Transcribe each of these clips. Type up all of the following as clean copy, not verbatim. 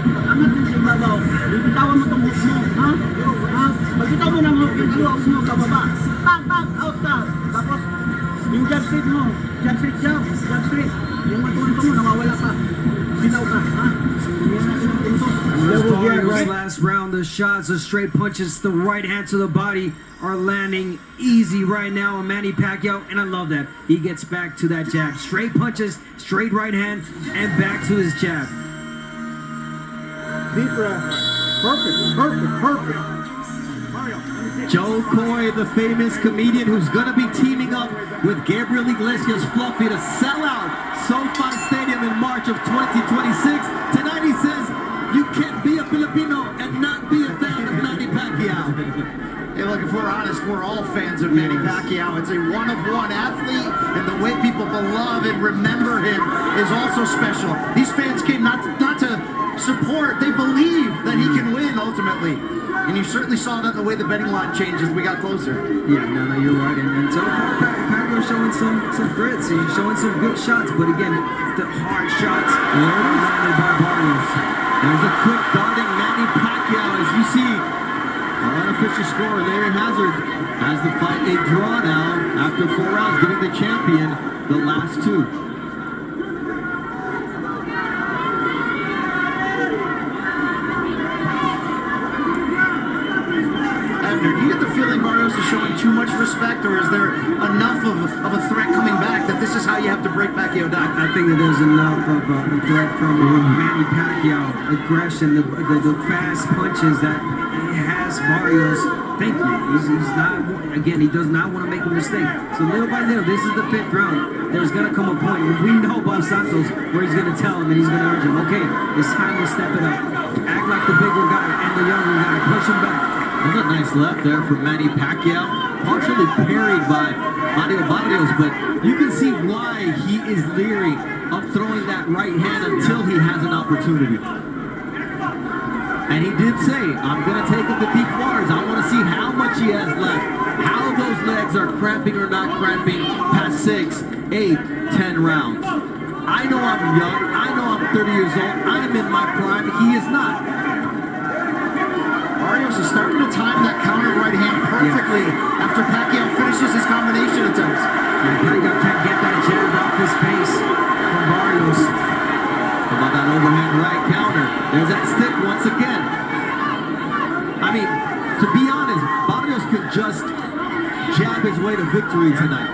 Angat mo sa ibabaw. Bitawan mo itong hook mo. Ha? Ha? Magbitaw mo ng hook, yung hook mo kababa. Tag, tag, out, tag. Tapos, yung jab straight mo. Jab straight, jab straight. Yung matunto mo, nawawala pa. Bitaw ka, ha? Tingnan natin ang tunto. Barrios last round, the shots, the straight punches, the right hand to the body are landing easy right now on Manny Pacquiao, and I love that. He gets back to that jab. Straight punches, straight right hand, and back to his jab. Deep breath. Perfect. Joe Coy, the famous comedian who's going to be teaming up with Gabriel Iglesias Fluffy to sell out SoFi Stadium in March of 2026. Tonight he says, you can't be a Filipino and not be a fan of Manny Pacquiao. Hey, look, if we're honest, we're all fans of Manny Pacquiao. It's a one-of-one athlete, and the way people love and remember him is also special. These fans came not to support, they believe that he can win ultimately. And you certainly saw that in the way the betting line changed as we got closer. Yeah, no, you're right. And so Pacquiao showing some grits. He's showing some good shots, but again, the hard shots landed by Barrios. There's a quick darting Manny Pacquiao. As you see, our unofficial score, Larry Hazard has the fight a draw now after 4 rounds, giving the champion the last 2. Do you get the feeling Barrios is showing too much respect, or is there enough of a threat coming back that this is how you have to break Pacquiao down? I think that there's enough of a threat from Manny Pacquiao, aggression, the fast punches that has Barrios thinking. He's not, again, he does not want to make a mistake. So little by little, this is the 5th round. There's going to come a point where we know Bob Santos where he's going to tell him and he's going to urge him, okay, it's time to step it up. Act like the bigger guy and the younger guy. Push him back. There's a nice left there from Manny Pacquiao, partially parried by Mario Barrios, but you can see why he is leery of throwing that right hand until he has an opportunity. And he did say, I'm going to take him to deep waters. I want to see how much he has left, how those legs are cramping or not cramping past 6, 8, 10 rounds. I know I'm young. I know I'm 30 years old. I'm in my prime. He is not. Barrios is starting to time that counter right hand perfectly after Pacquiao finishes his combination attempts. And Pacquiao can't get that jab off his face from Barrios. How about that overhand right counter? There's that stick once again. I mean, to be honest, Barrios could just jab his way to victory tonight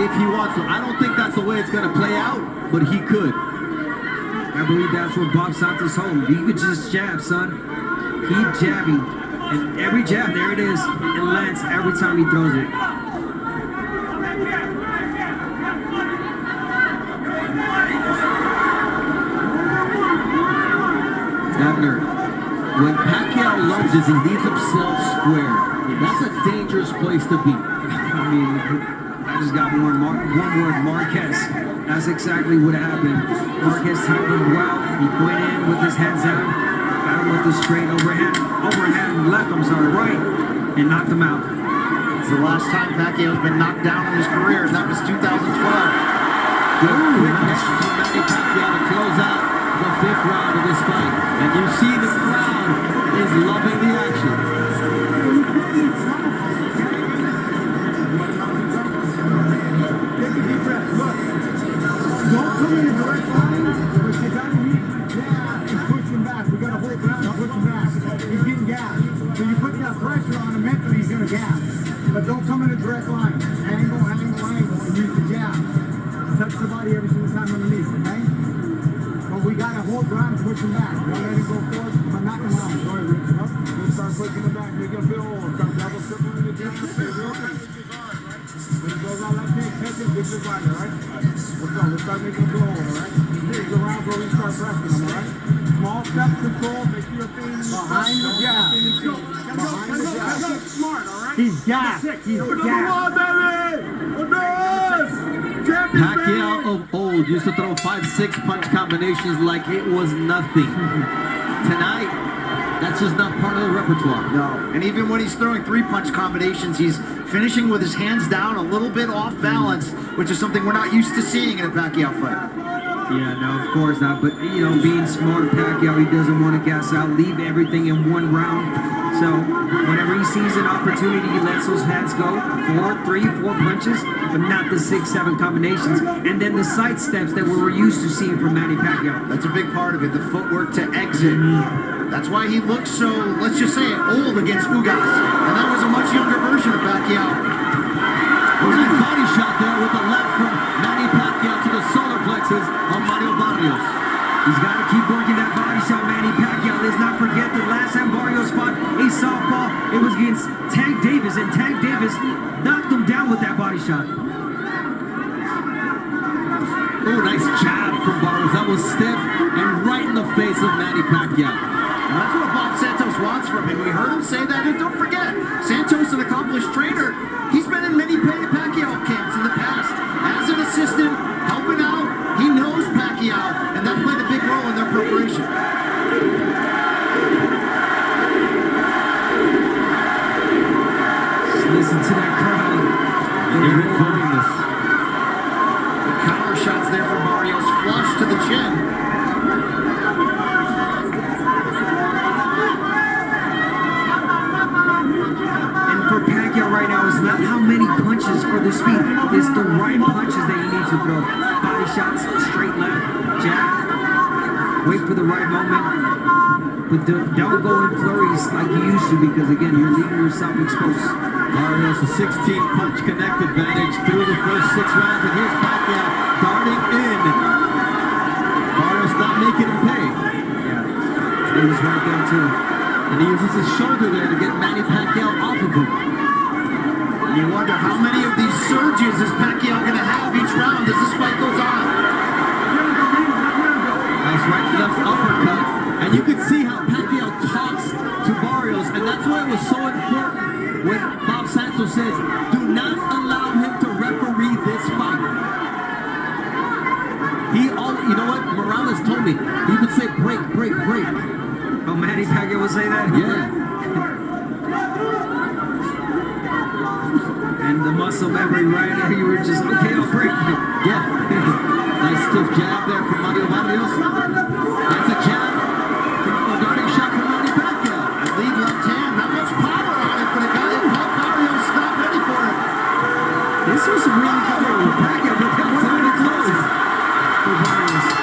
if he wants to. I don't think that's the way it's going to play out, but he could. I believe that's what Bob Santos told him. You could just jab, son. Keep jabbing, and every jab, there it is, it lands every time he throws it. Abner, when Pacquiao lunges, he leaves himself square. That's a dangerous place to be. I mean, I just got one word, Marquez. That's exactly what happened. Marquez timed him well. He went in with his heads down. Got him with the straight overhand left, right, and knocked him out. It's the last time Pacquiao's been knocked down in his career, and that was 2012. Good quick catch from Manny Pacquiao to close out the 5th round of this fight. And you see the crowd is loving the action. Take a deep breath. Look. Don't come in a direct line, but you got to meet jab and push him back. We got to hold ground and push him back. He's getting gassed. So you put that pressure on him mentally, he's going to gas. But don't come in a direct line. Angle, and use the jab. Touch the body every single time underneath, okay? But we got to hold ground and push him back. Don't let him go forward, but knock him out. Go ahead, Rich. Up. Then start pushing him back. Make him feel old. Start double tripling the jab. When he goes out like this, catch him, get your body, all right? Let's go. Let's start making him go, all right? Here, go around, bro. We start pressing him, all right? Small step control. Make sure your thing behind the jab. Behind the jab. Smart, all right? He's gassed. He's gassed. Pacquiao of old used to throw 5-6 punch combinations like it was nothing. Tonight, that's just not part of the repertoire. No, and even when he's throwing 3-punch combinations, he's finishing with his hands down, a little bit off balance, which is something we're not used to seeing in a Pacquiao fight. Yeah, no, of course not. But, you know, being smart, Pacquiao, he doesn't want to gas out, leave everything in one round. So whenever he sees an opportunity, he lets those hands go. 4, 3, 4 punches, but not the 6, 7 combinations. And then the side steps that we were used to seeing from Manny Pacquiao. That's a big part of it, the footwork to exit. That's why he looks so, let's just say it, old against Ugas. And that was a much younger version of Pacquiao. Nice body shot there with the left from Manny Pacquiao to the solar plexus of Mario Barrios. He's got to keep working that body shot, Manny Pacquiao. Let's not forget that last time Barrios fought a softball, it was against Tank Davis, and Tank Davis knocked him down with that body shot. Oh, nice jab from Barrios. That was stiff and right in the face of Manny Pacquiao. And that's what Bob Santos wants from him. We heard him say that, and don't forget, Santos, an accomplished trainer, he's been in many Pacquiao camps in the past. As an assistant, helping out, he knows Pacquiao, and that played a big role in their preparation. Just listen to that crowd. They're enjoying this. The counter shots there from Barrios, flush to the chin. And for Pacquiao right now, it's not how many punches or the speed. It's the right punches that you need to throw. Body shots, straight left, jab. Wait for the right moment. But don't go in flurries like you used to, because again, you're leaving yourself exposed. Barrios, a 16-punch connect advantage through the first 6 rounds, and here's Pacquiao darting in. Barrios not making him pay. Yeah, he was right there too. And he uses his shoulder there to get Manny Pacquiao off of him. You wonder how many of these surges is Pacquiao going to have each round as this fight goes on. Nice right left uppercut. And you can see how Pacquiao talks to Barrios, and that's why it was so important when Bob Santos says, do not allow him to referee this fight. You know what? Morales told me, he would say break, break, break. Oh, Manny Pacquiao would say that? Yeah. And the muscle memory right there, you were just, okay, I'll break it. Yeah. Nice stiff jab there from Mario Barrios. That's a jab. A darting shot from Manny Pacquiao. Lead left hand, not much power on it, but it got it. Barrios not ready for it. This was a really good one with Pacquiao, but that wasn't really close for Barrios.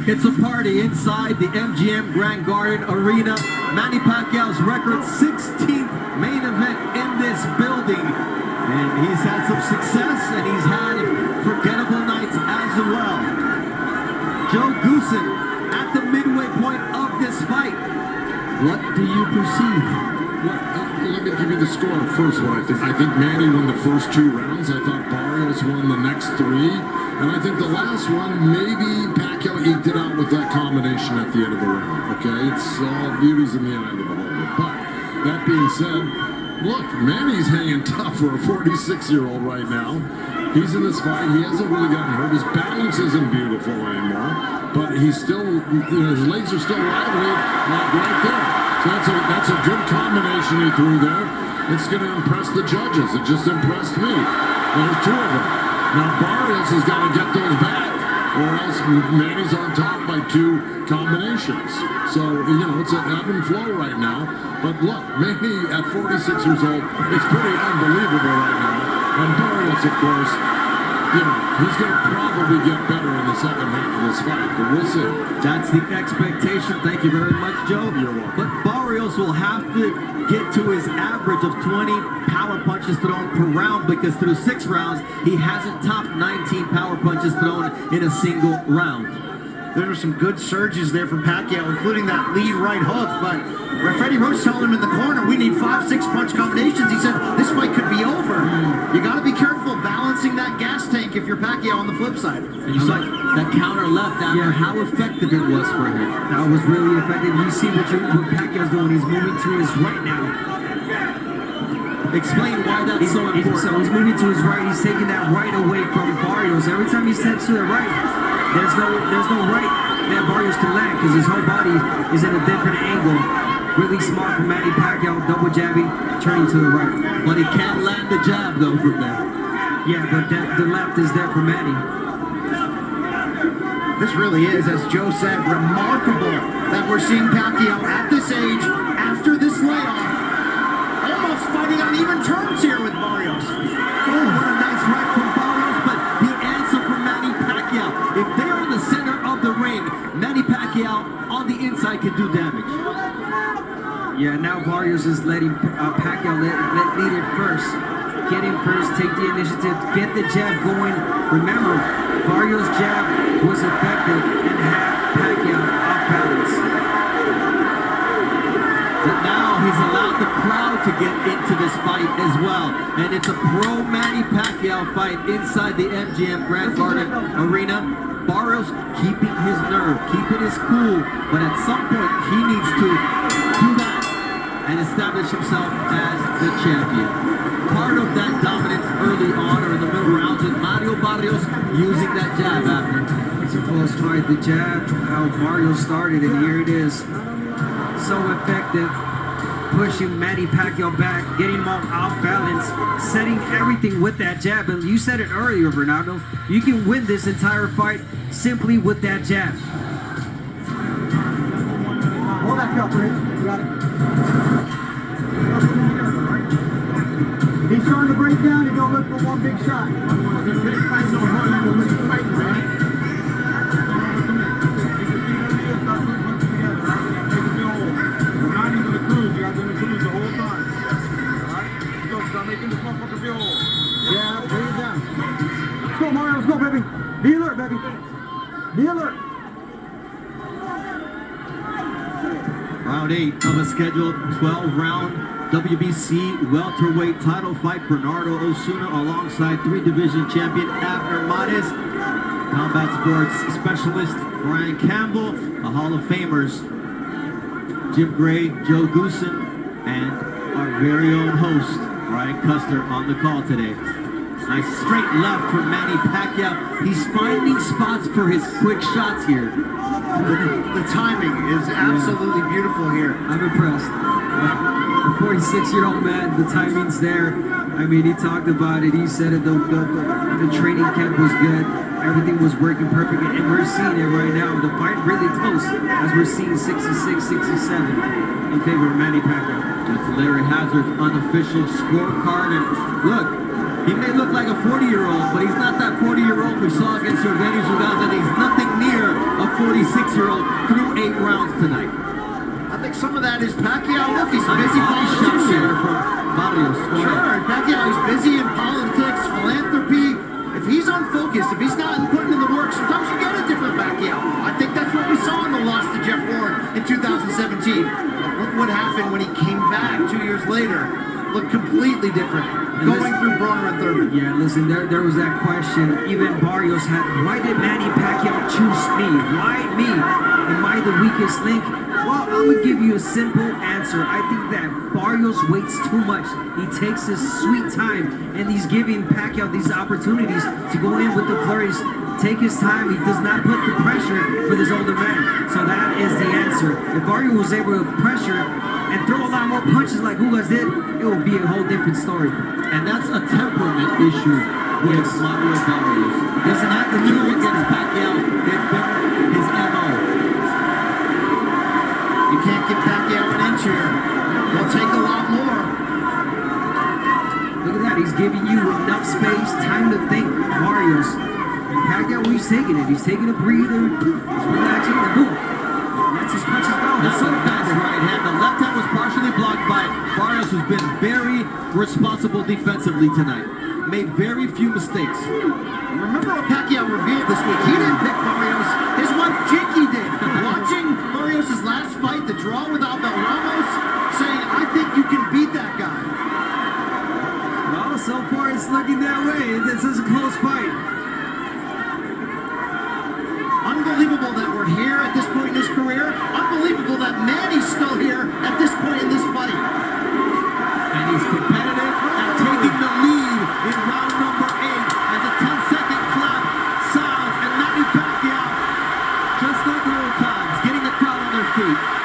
It's a party inside the MGM Grand Garden Arena. Manny Pacquiao's record 16th main event in this building. And he's had some success, and he's had forgettable nights as well. Joe Goosen at the midway point of this fight. What do you perceive? Well, let me give you the score first. What I think Manny won the first 2 rounds. I thought Barrios won the next 3. And I think the last one, maybe Pacquiao eked it out with that combination at the end of the round. Okay, it's all beauties in the eye of the beholder. But that being said, look, Manny's hanging tough for a 46-year-old right now. He's in this fight. He hasn't really gotten hurt. His balance isn't beautiful anymore, but he's still, his legs are still lively, like right there. So that's a good combination he threw there. It's going to impress the judges. It just impressed me. There's 2 of them. Now Barrios has got to get those back, or else Manny's on top by 2 combinations. So, it's an ebb and flow right now. But look, Manny at 46 years old, it's pretty unbelievable right now. And Barrios, of course, you know, he's going to probably get better in the second half of this fight, but we'll see. That's the expectation. Thank you very much, Joe. You're welcome. But Barrios will have to get to his average of 20 power punches thrown per round, because through 6 rounds, he hasn't topped 19 power punches thrown in a single round. There were some good surges there from Pacquiao, including that lead right hook, but Freddie Roach telling him in the corner, we need 5-6 punch combinations. He said, this fight could be over. You got to be careful balancing that gas tank if you're Pacquiao on the flip side. And you saw that counter left after, how effective it was for him. That was really effective. You see what Pacquiao's doing. He's moving to his right now. Explain why that's so important. So he's moving to his right. He's taking that right away from Barrios. Every time he steps to the right, there's no right that Barrios can land, because his whole body is in a different angle. Really smart from Manny Pacquiao, double jabbing, turning to the right. But he can't land the jab though from there. Yeah, but the left is there for Manny. This really is, as Joe said, remarkable that we're seeing Pacquiao at this age, after this layoff, almost fighting on even terms here with Barrios. Oh, what a nice right from Barrios, but the answer from Manny Pacquiao. If they're in the center of the ring, Manny Pacquiao on the inside can do damage. Yeah, now Barrios is letting Pacquiao lead it first. Get him first, take the initiative, get the jab going. Remember, Barrios' jab was effective and had Pacquiao off balance. But now he's allowed the crowd to get into this fight as well. And it's a pro-Manny Pacquiao fight inside the MGM Grand Garden Arena. Barrios keeping his nerve, keeping his cool, but at some point he needs to do that and establish himself as the champion. Part of that dominance early on or in the middle rounds with Mario Barrios using that jab after. It's a close fight. The jab, how Barrios started, and here it is. So effective, pushing Manny Pacquiao back, getting him off balance, setting everything with that jab. And you said it earlier, Bernardo, you can win this entire fight simply with that jab. Hold that cup, Rich. You got it. He's starting to break down. He's going to look for one big shot. Yeah, bring it down. Let's go, Mario. Let's go, baby. Be alert, baby. Be alert. Round 8 of a scheduled 12-round WBC welterweight title fight. Bernardo Osuna alongside 3-division champion Abner Mares. Combat sports specialist Brian Campbell. The Hall of Famers Jim Gray, Joe Goosen, and our very own host Brian Custer on the call today. Nice straight left from Manny Pacquiao. He's finding spots for his quick shots here. The timing is absolutely beautiful here. I'm impressed. The 46-year-old man, the timing's there. I mean, he talked about it. He said it. The training camp was good. Everything was working perfectly, and we're seeing it right now. The fight really close, as we're seeing 66-67 in favor of Manny Pacquiao. That's Larry Hazard's unofficial scorecard. And look, he may look like a 40-year-old, but he's not that 40-year-old we saw against Jordanis Ugalde, and he's nothing near a 46-year-old through 8 rounds tonight. I think some of that is Pacquiao. Look, he's busy Body shot politics there here. from Barrios. Sure, Pacquiao is busy in politics, philanthropy. If he's unfocused, if he's not putting in the work, sometimes you get a different Pacquiao. I think that's what we saw in the loss to Jeff Ward in 2017. Look what happened when he came back 2 years later. Looked completely different. Going through Broner and Thurman. Yeah, listen, there was that question. Even Barrios had, why did Manny Pacquiao choose me? Why me? Am I the weakest link? Well, I'm going to give you a simple answer. I think that Barrios waits too much. He takes his sweet time, and he's giving Pacquiao these opportunities to go in with the flurries. Take his time. He does not put the pressure for this older man. So that is the answer. If Barrios was able to pressure and throw a lot more punches like Ugas did, it would be a whole different story. And that's a temperament issue with Mario Barrios. Doesn't have to do against Pacquiao. It's been his MO. You can't get Pacquiao an inch here. He'll take a lot more. Look at that. He's giving you enough space, time to think. Barrios. Pacquiao, he's taking it. He's taking a breather. He's relaxing, and boom. Lets his punches go. That's a fast right hand. The left hand was partially blocked by Barrios, who's been very responsible defensively tonight. Made very few mistakes. Remember what Pacquiao revealed this week? He didn't pick Barrios. His wife Jinky did. Watching Barrios' last fight, the draw with Abel Ramos, saying, I think you can beat that guy. Well, so far it's looking that way. This is a close fight. Unbelievable that we're here at this point in his career. Unbelievable that Manny's still here at this point in this fight. And he's competitive and taking the lead in round number 8 as a 10-second clap sounds, and Manny Pacquiao, just like old times, getting the crowd on their feet.